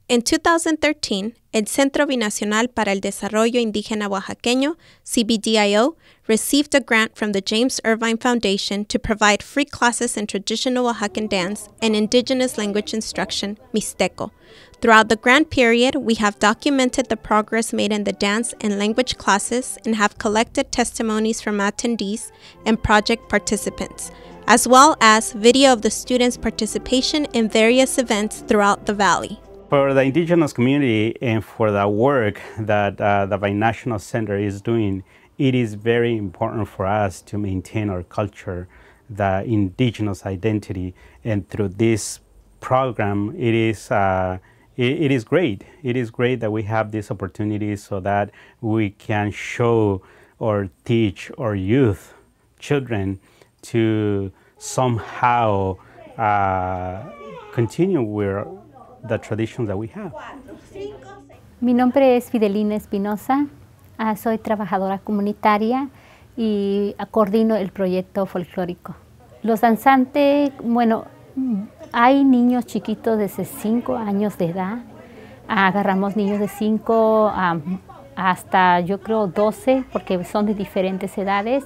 In 2013, el Centro Binacional para el Desarrollo Indígena Oaxaqueño, CBDIO, received a grant from the James Irvine Foundation to provide free classes in traditional Oaxacan dance and indigenous language instruction, Mixteco. Throughout the grant period, we have documented the progress made in the dance and language classes and have collected testimonies from attendees and project participants, as well as video of the students' participation in various events throughout the valley. For the indigenous community and for the work that the Binational Center is doing, it is very important for us to maintain our culture, the indigenous identity, and through this program, it is great. It is great that we have these opportunities so that we can show or teach our youth, children, to somehow continue with the traditions that we have. Mi nombre es Fidelina Espinosa, soy trabajadora comunitaria y coordino el proyecto folclórico. Los danzantes, bueno, hay niños chiquitos desde 5 años de edad, agarramos niños de 5 hasta yo creo 12 porque son de diferentes edades.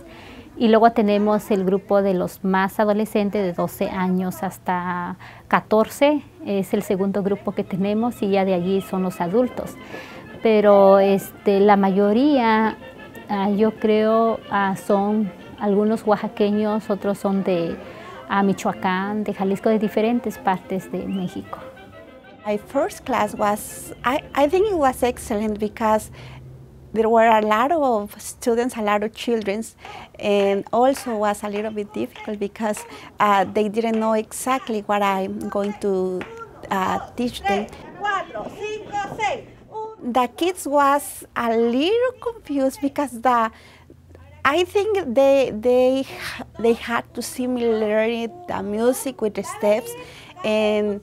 Y luego tenemos el grupo de los más adolescentes de 12 años hasta 14, es el segundo grupo que tenemos y ya de allí son los adultos. Pero la mayoría, yo creo, son algunos oaxaqueños, otros son de Michoacán, de Jalisco, de diferentes partes de México. My first class was, I think it was excellent because there were a lot of students, a lot of children, and also was a little bit difficult because they didn't know exactly what I'm going to teach them. The kids was a little confused because I think they had to simulate the music with the steps, and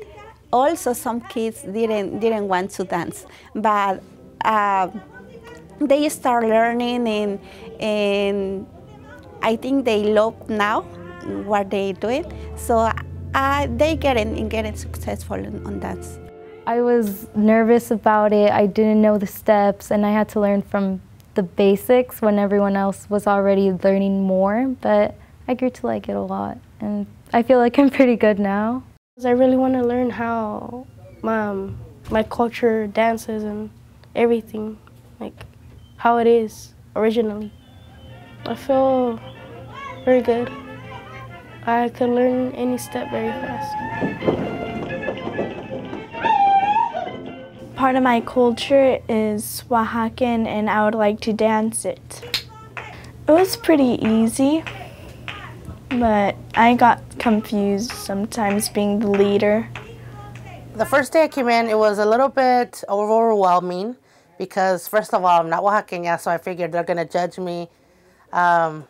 also some kids didn't want to dance, but they start learning and I think they love now what they're doing, so they getting successful on that. I was nervous about it. I didn't know the steps and I had to learn from the basics when everyone else was already learning more, but I grew to like it a lot and I feel like I'm pretty good now. I really want to learn how my culture dances and everything, like how it is originally. I feel very good. I could learn any step very fast. Part of my culture is Oaxacan and I would like to dance it. It was pretty easy, but I got confused sometimes being the leader. The first day I came in, it was a little bit overwhelming because first of all, I'm not Oaxaqueña, so I figured they're gonna judge me. I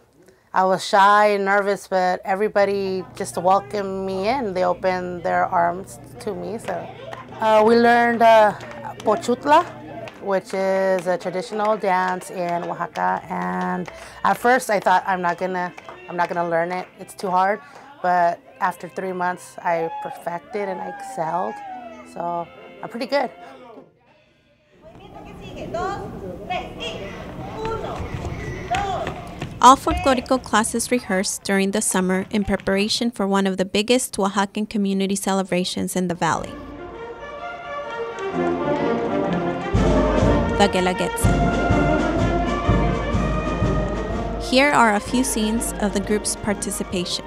was shy and nervous, but everybody just welcomed me in. They opened their arms to me. So we learned Pochutla, which is a traditional dance in Oaxaca. And at first I thought I'm not gonna learn it. It's too hard. But after 3 months, I perfected and I excelled. So I'm pretty good. All folklorico classes rehearsed during the summer in preparation for one of the biggest Oaxacan community celebrations in the valley, the Guelaguetza. Here are a few scenes of the group's participation.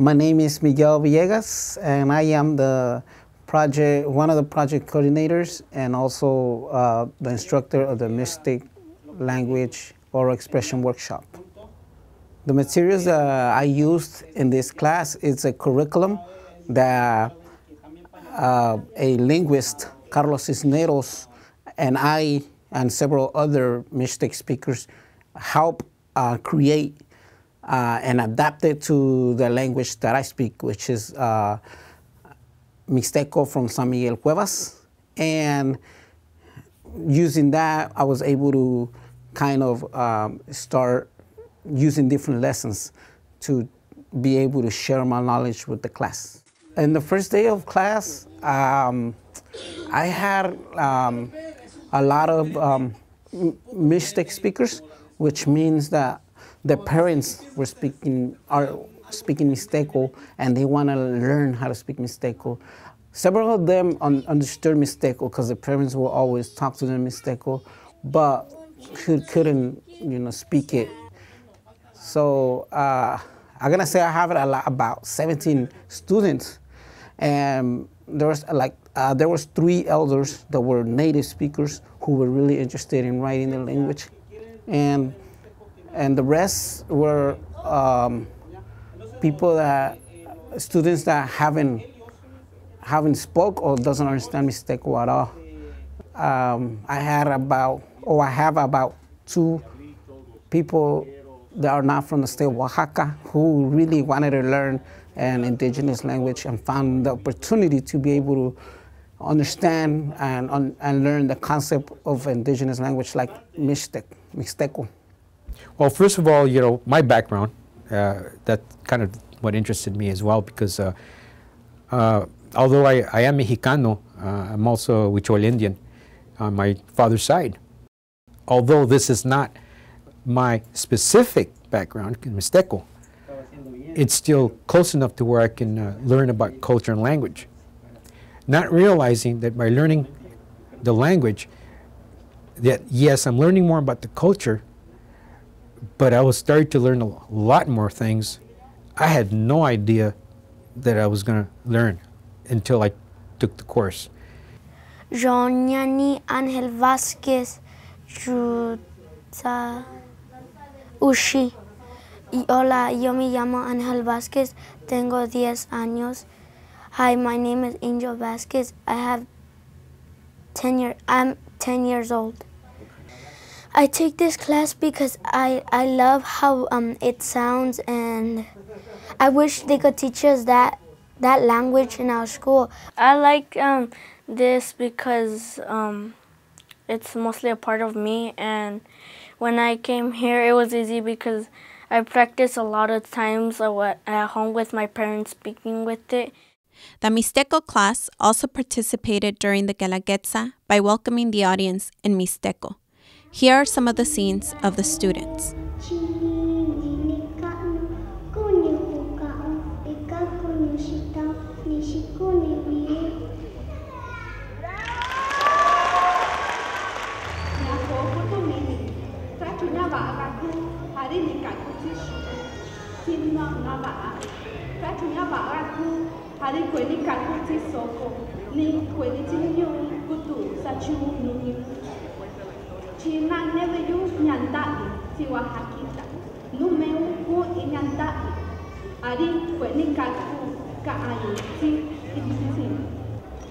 My name is Miguel Villegas, and I am one of the project coordinators and also the instructor of the Mixtec language oral expression workshop. The materials that I used in this class is a curriculum that a linguist, Carlos Cisneros, and I and several other Mixtec speakers help create and adapt it to the language that I speak, which is Mixteco from San Miguel Cuevas. And using that, I was able to kind of start using different lessons to be able to share my knowledge with the class. In the first day of class, I had a lot of Mixtec speakers, which means that the parents were speaking Mixteco, and they want to learn how to speak Mixteco. Several of them understood Mixteco because the parents will always talk to them Mixteco, but couldn't, speak it. So I'm gonna say I have about 17 students, and there was 3 elders that were native speakers who were really interested in writing the language, and the rest were students that haven't spoke or doesn't understand Mixteco at all. I have about 2 people that are not from the state of Oaxaca who really wanted to learn an indigenous language and found the opportunity to be able to understand and learn the concept of indigenous language like Mixteco. Well, first of all, my background, that kind of what interested me as well, because although I am Mexicano, I'm also Huichol Indian on my father's side. Although this is not my specific background in Mixteco, it's still close enough to where I can learn about culture and language. Not realizing that by learning the language, that yes, I'm learning more about the culture, but I was starting to learn a lot more things I had no idea that I was going to learn until I took the course. Johnny Angel Vázquez, Ushi. Hola, yo me llamo Angel Vázquez, tengo 10 años. Hi, my name is Angel Vázquez. I'm 10 years old. I take this class because I love how it sounds, and I wish they could teach us that language in our school. I like this because it's mostly a part of me, and when I came here it was easy because I practiced a lot of times at home with my parents speaking with it. The Mixteco class also participated during the Guelaguetza by welcoming the audience in Mixteco. Here are some of the scenes of the students.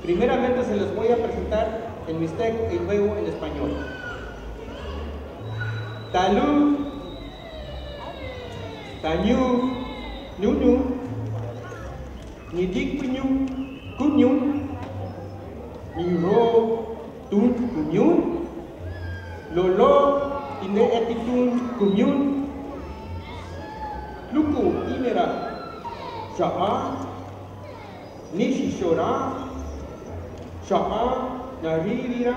Primeramente se les voy a presentar en Mixteco y luego en español. Talú, Tañú, Ñuñu, Nidikpiñu, Cuñu, Niro, Tun, Cuñu, Lolo, Ine Etitun, Cuñu, Luku, Inera, Sha'a, Nishi Shora, Sha'a, Narira.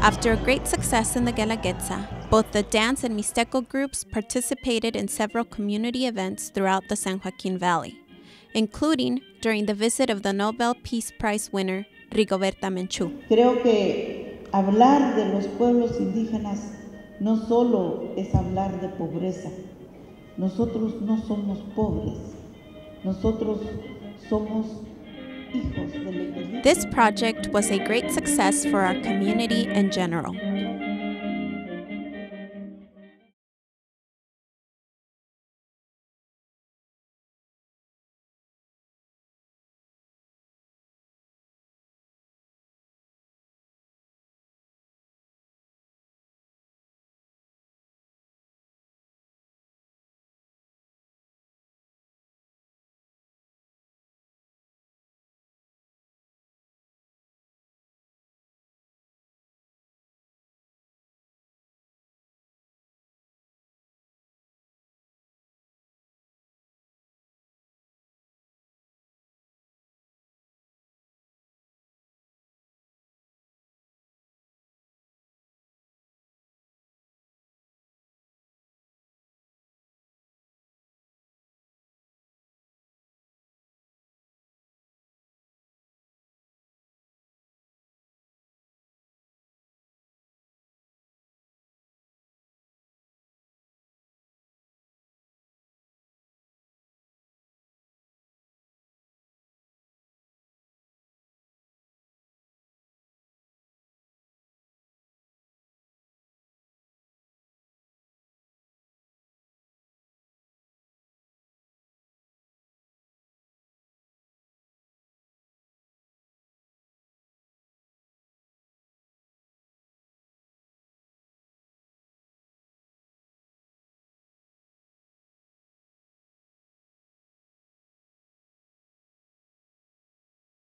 After a great success in the Guelaguetza, both the dance and Mixteco groups participated in several community events throughout the San Joaquin Valley, including during the visit of the Nobel Peace Prize winner, Rigoberta Menchú. Creo que hablar de los pueblos indígenas no solo es hablar de pobreza. Nosotros no somos pobres. Nosotros somos hijos del equilibrio. This project was a great success for our community in general.